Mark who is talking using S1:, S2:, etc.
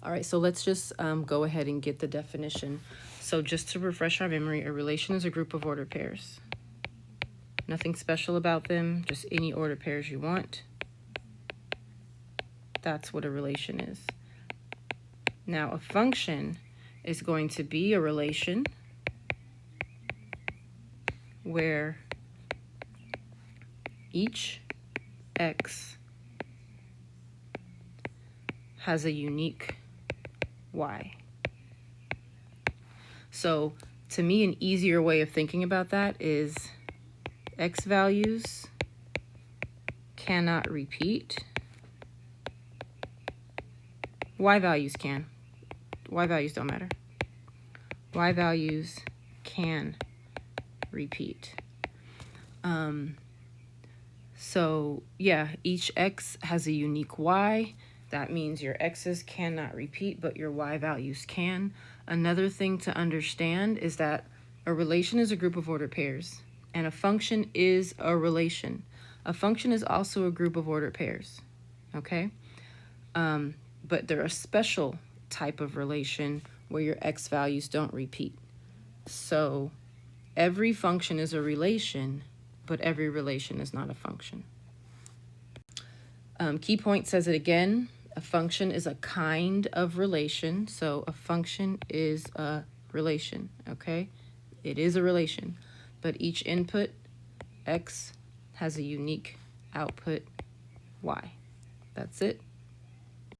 S1: All right, so let's just go ahead and get the definition. So just to refresh our memory, a relation is a group of ordered pairs. Nothing special about them, just any ordered pairs you want. That's what a relation is. Now, a function is going to be a relation where each x has a unique y. So to me, an easier way of thinking about that is x values cannot repeat. Y values can. Y values don't matter. Y values can repeat. So yeah, each x has a unique y. That means your x's cannot repeat, but your y values can. Another thing to understand is that a relation is a group of ordered pairs, and a function is a relation. A function is also a group of ordered pairs, okay? But they're a special type of relation where your x values don't repeat. So every function is a relation, but every relation is not a function. Key point says it again. A function is a kind of relation. So a function is a relation, okay? It is a relation, but each input, x, has a unique output, y. That's it.